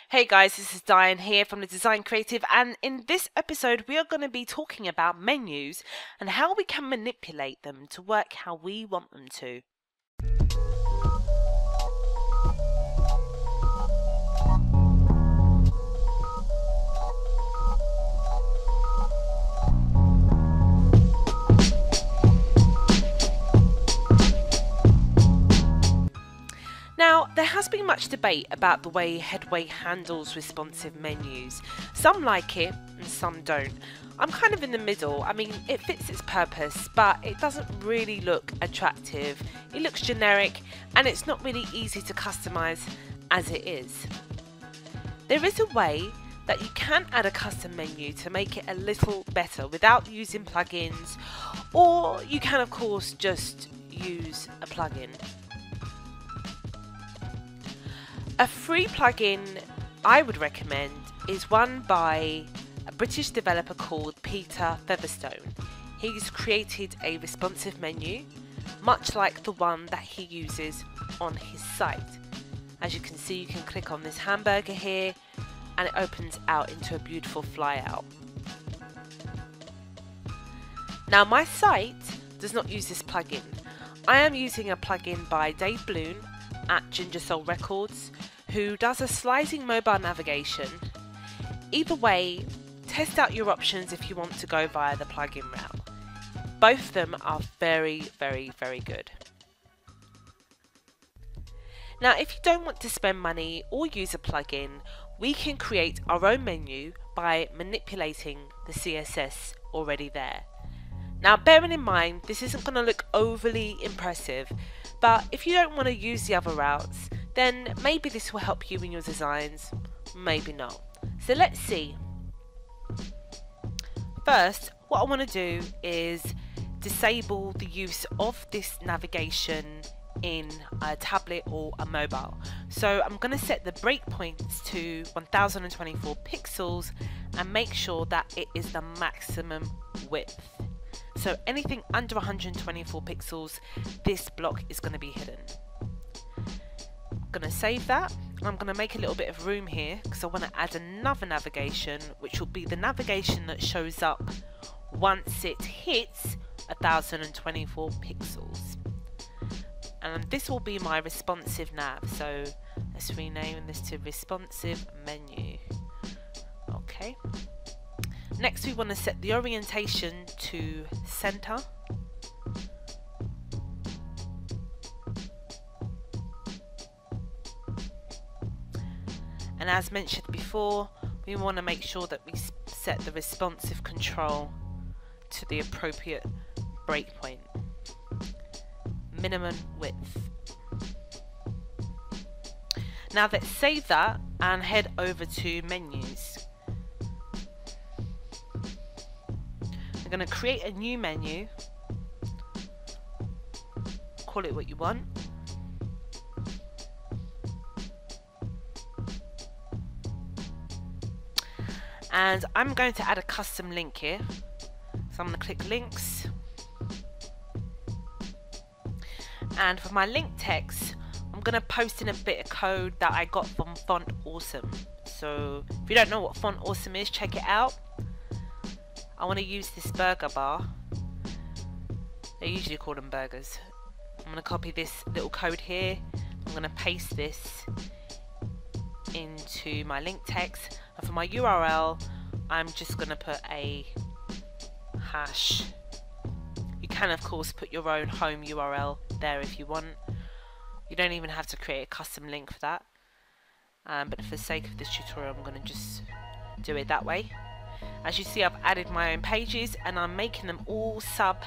Hey guys, this is Diane here from the Design Creative, and in this episode we are going to be talking about menus and how we can manipulate them to work how we want them to. Now, there has been much debate about the way Headway handles responsive menus. Some like it and some don't. I'm kind of in the middle. I mean, it fits its purpose, but it doesn't really look attractive. It looks generic and it's not really easy to customize as it is. There is a way that you can add a custom menu to make it a little better without using plugins, or you can of course just use a plugin. A free plugin I would recommend is one by a British developer called Peter Featherstone. He's created a responsive menu, much like the one that he uses on his site. As you can see, you can click on this hamburger here and it opens out into a beautiful flyout. Now, my site does not use this plugin. I am using a plugin by Dave Bloom at Ginger Soul Records, who does a sliding mobile navigation. Either way, test out your options if you want to go via the plugin route. Both of them are very good. Now, if you don't want to spend money or use a plugin, we can create our own menu by manipulating the CSS already there. Now, bearing in mind, this isn't going to look overly impressive, but if you don't want to use the other routes, then maybe this will help you in your designs, maybe not. So let's see. First, what I want to do is disable the use of this navigation in a tablet or a mobile. So I'm going to set the breakpoints to 1024 pixels and make sure that it is the maximum width. So anything under 124 pixels, this block is going to be hidden. I'm going to save that. I'm going to make a little bit of room here because I want to add another navigation, which will be the navigation that shows up once it hits 1024 pixels. And this will be my responsive nav. So let's rename this to responsive menu. Okay. Next, we want to set the orientation to center. And as mentioned before, we want to make sure that we set the responsive control to the appropriate breakpoint. Minimum width. Now let's save that and head over to menus. We're going to create a new menu. Call it what you want. And I'm going to add a custom link here. So I'm going to click links. And for my link text, I'm going to post in a bit of code that I got from Font Awesome. So if you don't know what Font Awesome is, check it out. I want to use this burger bar. They usually call them burgers. I'm going to copy this little code here. I'm going to paste this into my link text. And for my URL, I'm just going to put a hash. You can of course put your own home URL there if you want. You don't even have to create a custom link for that. But for the sake of this tutorial, I'm going to just do it that way. As you see, I've added my own pages and I'm making them all sub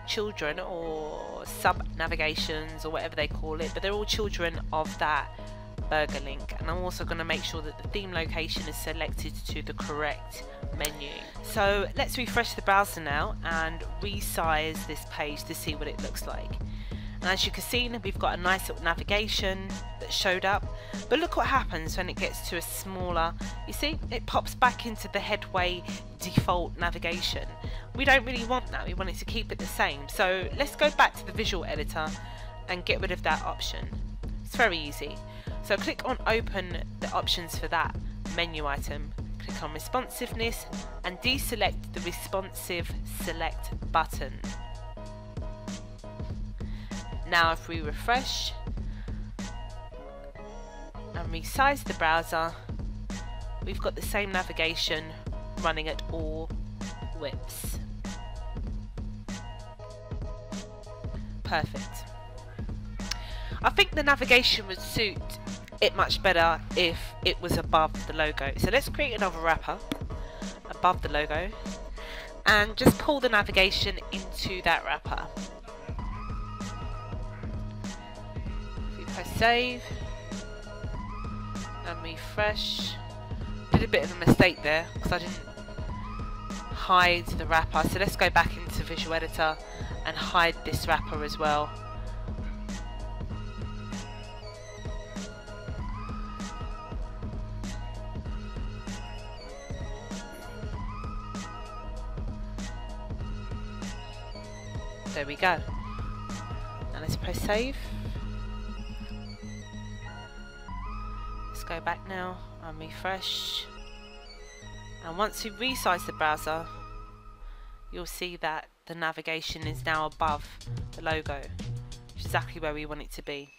children or sub navigations or whatever they call it, but they're all children of that burger link. And I'm also going to make sure that the theme location is selected to the correct menu. So let's refresh the browser now and resize this page to see what it looks like. And as you can see, we've got a nice little navigation that showed up, but look what happens when it gets to a smaller, you see, it pops back into the Headway default navigation. We don't really want that, we want it to keep it the same. So let's go back to the visual editor and get rid of that option. It's very easy. So click on open the options for that menu item, click on responsiveness and deselect the responsive select button. Now if we refresh and resize the browser, we've got the same navigation running at all widths. Perfect. I think the navigation would suit it much better if it was above the logo. So let's create another wrapper above the logo and just pull the navigation into that wrapper. If we press save and refresh, did a bit of a mistake there because I didn't hide the wrapper, so let's go back into Visual Editor and hide this wrapper as well. There we go. Now let's press save. Let's go back now and refresh. And once we resize the browser, you'll see that the navigation is now above the logo, which is exactly where we want it to be.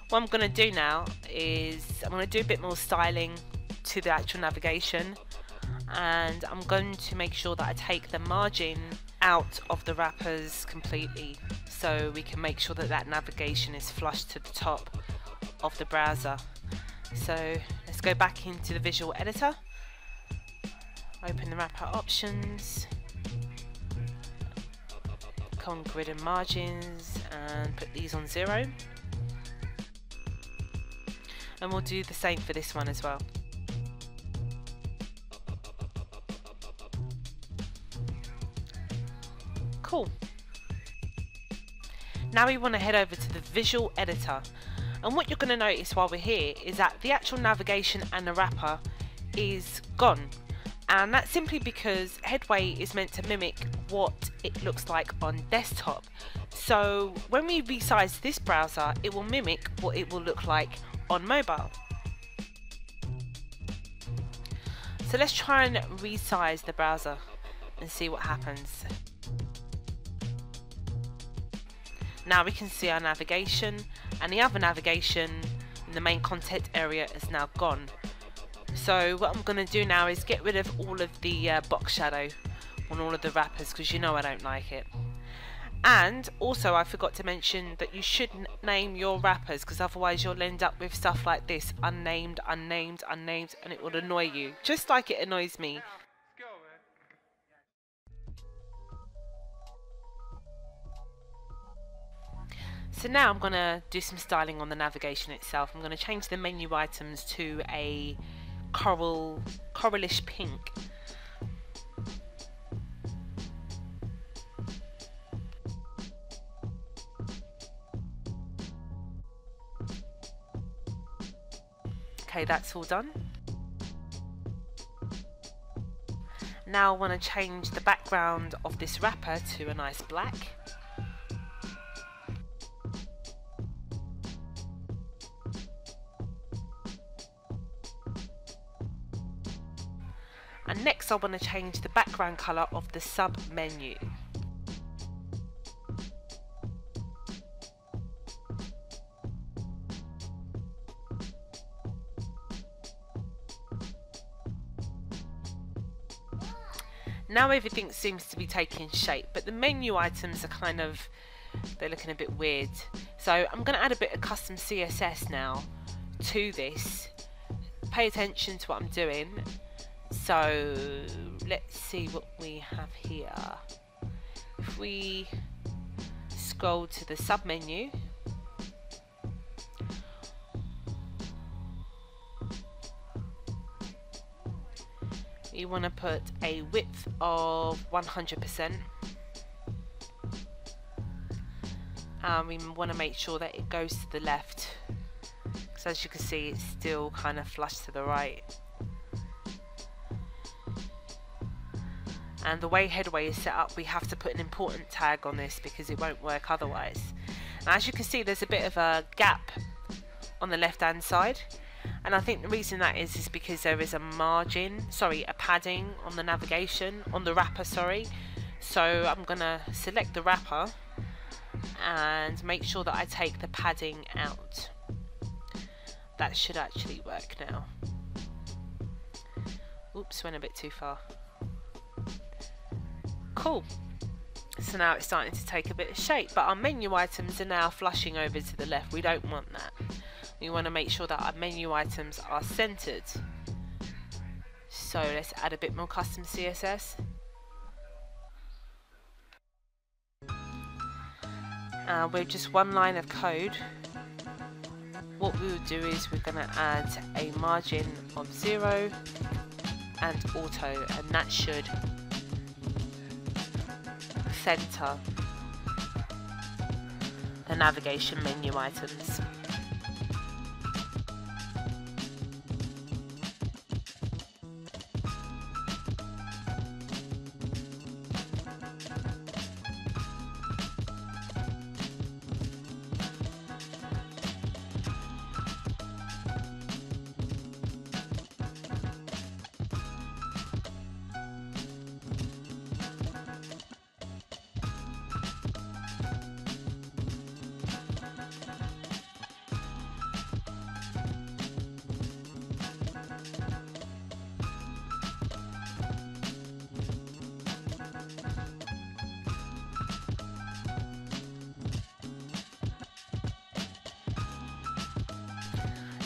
What I'm going to do now is I'm going to do a bit more styling to the actual navigation, and I'm going to make sure that I take the margin out of the wrappers completely, so we can make sure that that navigation is flush to the top of the browser. So let's go back into the Visual Editor, open the wrapper options, click on grid and margins and put these on 0, and we'll do the same for this one as well. Cool. Now we want to head over to the Visual Editor, and what you're going to notice while we're here is that the actual navigation and the wrapper is gone, and that's simply because Headway is meant to mimic what it looks like on desktop. So when we resize this browser, it will mimic what it will look like on mobile. So let's try and resize the browser and see what happens. Now we can see our navigation, and the other navigation in the main content area is now gone. So what I'm going to do now is get rid of all of the box shadow on all of the wrappers, because you know I don't like it. And also I forgot to mention that you should name your wrappers, because otherwise you'll end up with stuff like this, unnamed, unnamed, unnamed, and it will annoy you, just like it annoys me. So now I'm going to do some styling on the navigation itself. I'm going to change the menu items to a coralish pink. Okay, that's all done. Now I want to change the background of this wrapper to a nice black. And next I want to change the background colour of the sub menu. Now everything seems to be taking shape, but the menu items are kind of, they're looking a bit weird. So I'm going to add a bit of custom CSS now to this. Pay attention to what I'm doing. So let's see what we have here. If we scroll to the sub menu, we want to put a width of 100%, and we want to make sure that it goes to the left, because as you can see it's still kind of flush to the right. And the way Headway is set up, we have to put an important tag on this because it won't work otherwise. Now, as you can see, there's a bit of a gap on the left hand side, and I think the reason that is because there is a padding on the navigation, on the wrapper, sorry. So I'm gonna select the wrapper and make sure that I take the padding out. That should actually work now. Oops, went a bit too far. Cool. So now it's starting to take a bit of shape, but our menu items are now flushing over to the left. We don't want that. We want to make sure that our menu items are centered. So let's add a bit more custom CSS. We're just one line of code. What we will do is we're going to add a margin of 0 and auto, and that should center the navigation menu items.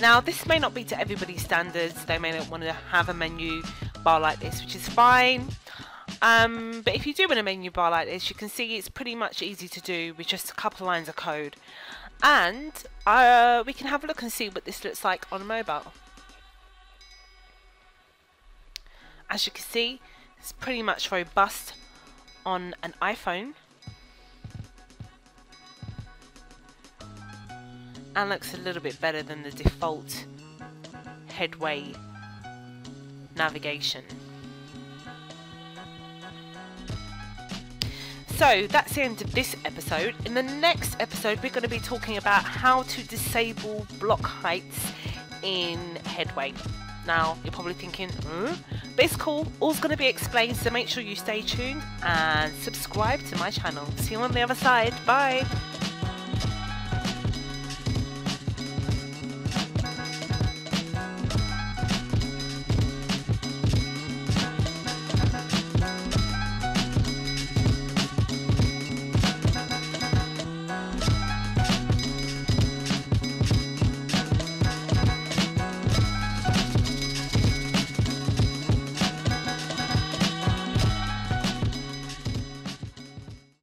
Now this may not be to everybody's standards. They may not want to have a menu bar like this, which is fine. But if you do want a menu bar like this, you can see it's pretty much easy to do with just a couple of lines of code. And we can have a look and see what this looks like on mobile. As you can see, it's pretty much robust on an iPhone. And looks a little bit better than the default Headway navigation. So that's the end of this episode. In the next episode, we're going to be talking about how to disable block heights in Headway. Now you're probably thinking, but it's cool, all's going to be explained, so make sure you stay tuned and subscribe to my channel. See you on the other side. Bye.